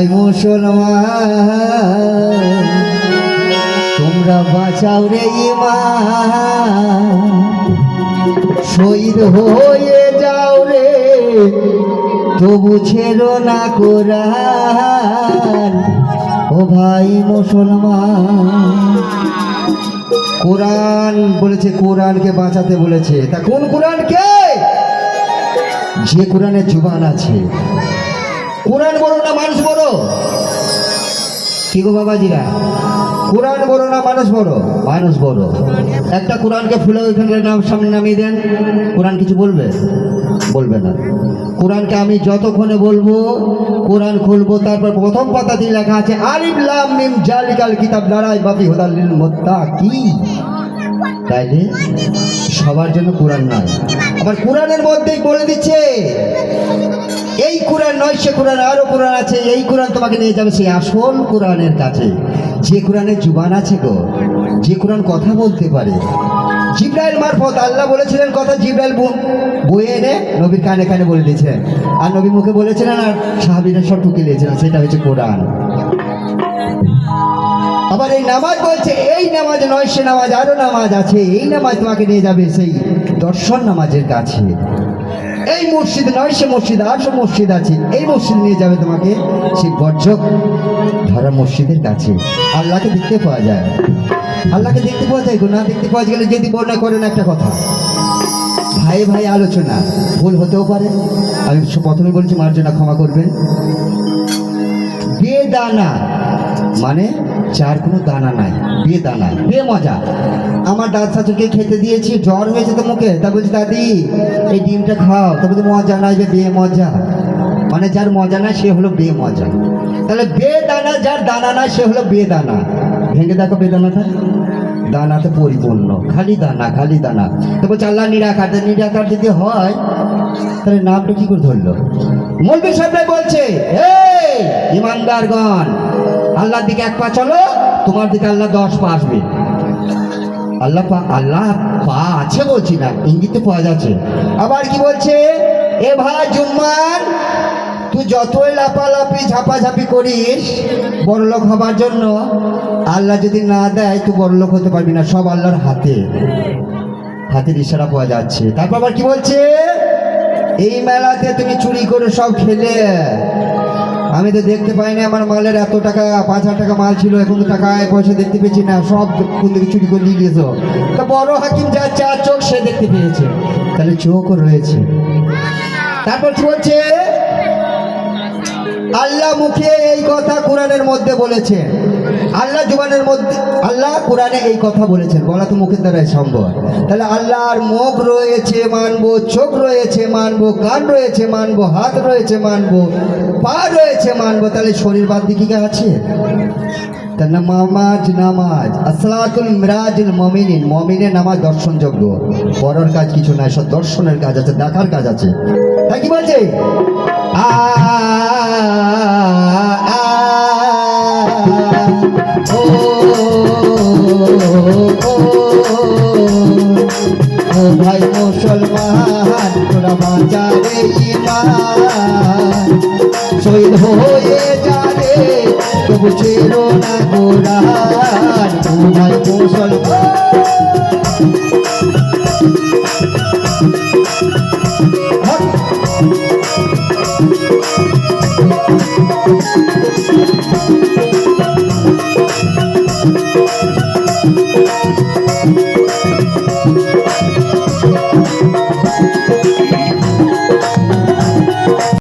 ভাই মুসলমান তোমরা বাঁচাও রে ঈমান, শহীদ হয়ে যাও রে তবু ছেড়ো না কোরআন। ও ভাই মুসলমান, কোরআন বলেছে, কোরআনকে বাঁচাতে বলেছে। তা কোন কোরআনকে? যে কোরআনের জুবান আছে। কোরআন বড় না মানুষ বড়? কি গো বাবাজিরা, কোরআন বড় না মানুষ বড়? মানুষ বড়। একটা কোরআনকে ফুলে ওইখানে সামনে নামিয়ে দেন, কোরআন কিছু বলবে? বলবে না। কোরআনকে আমি যতক্ষণে বলবো, কোরআন খুলবো, তারপর প্রথম পাতাতেই লেখা আছে আলিফ লাম মিম জালিকাল কিতাব লা রাইবা ফিহি হুদাল লিল মুত্তাকিন। তাইলে সবার জন্য কোরআন নয়। আবার কোরআনের মধ্যেই বলে দিচ্ছে এই কোরআন নয় সে কোরআন, আরো কোরআন আছে, এই কোরআন তোমাকে নিয়ে যাবে সেই আসল কোরআনের কাছে, যে কোরআনের জুবান আছে গো, যে কোরআন কথা বলতে পারে। জিবরাইল মারফত আল্লাহ বলেছিলেন কথা, জিবরাইল বয়ে এনে নবীর কানে কানে বলে দিয়েছিলেন, আর নবী মুখে বলেছিলেন, আর সাহাবীরা সব টুকে দিয়েছিলেন। সেটা হচ্ছে কোরআন। আবার এই নামাজ বলছে এই নামাজ নয় সে নামাজ, আরো নামাজ আছে, এই নামাজ তোমাকে নিয়ে যাবে সেই দর্শন নামাজের কাছে। এই মসজিদ নয় সে মসজিদ, আর সব মসজিদ আছে, এই মসজিদ নিয়ে যাবে তোমাকে সেই বর্জক ধরা মসজিদের কাছে। আল্লাহকে দেখতে পাওয়া যায়, আল্লাহকে দেখতে পাওয়া যায় গো। না দেখতে পাওয়া গেলে যদি বর্ণনা করেন একটা কথা, ভাই ভাই আলোচনা ভুল হতেও পারে, আমি প্রথমে বলছি মার্জনা ক্ষমা করবেন। বেদানা মানে যার কোনো দানা নাই, বেদানা বে মজা। আমার দাদ শাশুড়িকে খেতে দিয়েছি, জ্বর হয়েছে তো মুখে, তা বলছি দাদি এই ডিমটা খাও, তা বলছি মজা নাই, বে মজা। মানে যার মজা নাই সে হলো বে মজা। তাহলে বেদানা, যার দানা নাই সে হলো বেদানা। ভেঙে দেখো বেদানাটা, দানাতে পরিপূর্ণ, খালি দানা, খালি দানা। তো বলছে আল্লাহ নিরাকার, নিরাকার যদি হয় তাহলে নামটা কি করে ধরলো? মৌলভী সাহেবরাই বলছে এই ইমানদারগণ, আল্লাহর দিকে এক পা চলো, তোমার দিকে আল্লাহ 10 পা আসবে। আল্লাহ পা আছে বলছি না, ইঙ্গিতে পাওয়া যাচ্ছে। আবার কি বলছে, এ ভাই জুম্মান, তুই যতই লাপালাপি ঝাপাঝাপি করিস বড়লোক হবার জন্য, আল্লাহ যদি না দেয় তুই বড়লোক হতে পারবি না। সব আল্লাহর হাতে, হাতের ইশারা পাওয়া যাচ্ছে। তারপর আবার কি বলছে, এই মেলাতে তুমি চুরি করে সব খেলে, আমি তো দেখতে পাইনি আমার মালের এত টাকা, 5,000 টাকা মাল ছিল, এখন তো টাকায় পয়সা দেখতে পেয়েছি না, সব কোন দিকে চুরি করে নিয়ে গিয়েছো। তা বড় হাকিম যার 4 চোখ সে দেখতে পেয়েছে, তাহলে চোখও রয়েছে। তারপর কি বলছে, আল্লাহ মুখে এই কথা কোরআনের মধ্যে বলেছেন, আল্লাহ জুবানের মধ্যে, আল্লাহ কোরআনে এই কথা বলেছেন, বলা তো মুখের দ্বারাই সম্ভব। তাহলে আল্লাহর মুখ রয়েছে মানবো, চোখ রয়েছে মানবো, কান রয়েছে মানবো, হাত রয়েছে মানবো, পা রয়েছে মানবো, তাহলে শরীর বাদ দিকে কি আছে? তার না নামাজ আসসালাতুল মিরাজুল মুমিনিন, মুমিনের নামাজ দর্শনযোগ্য, পরের কাজ কিছু নাই, সব দর্শনের কাজ আছে, দেখার কাজ আছে। তাই কি বলছে, ও ভাই মুসলমান তোরা বাঁচা রে ঈমান, শহীদ হয়ে যাবে তবু ছেড়ো না কোরআন। ও ভাই মুসলমান,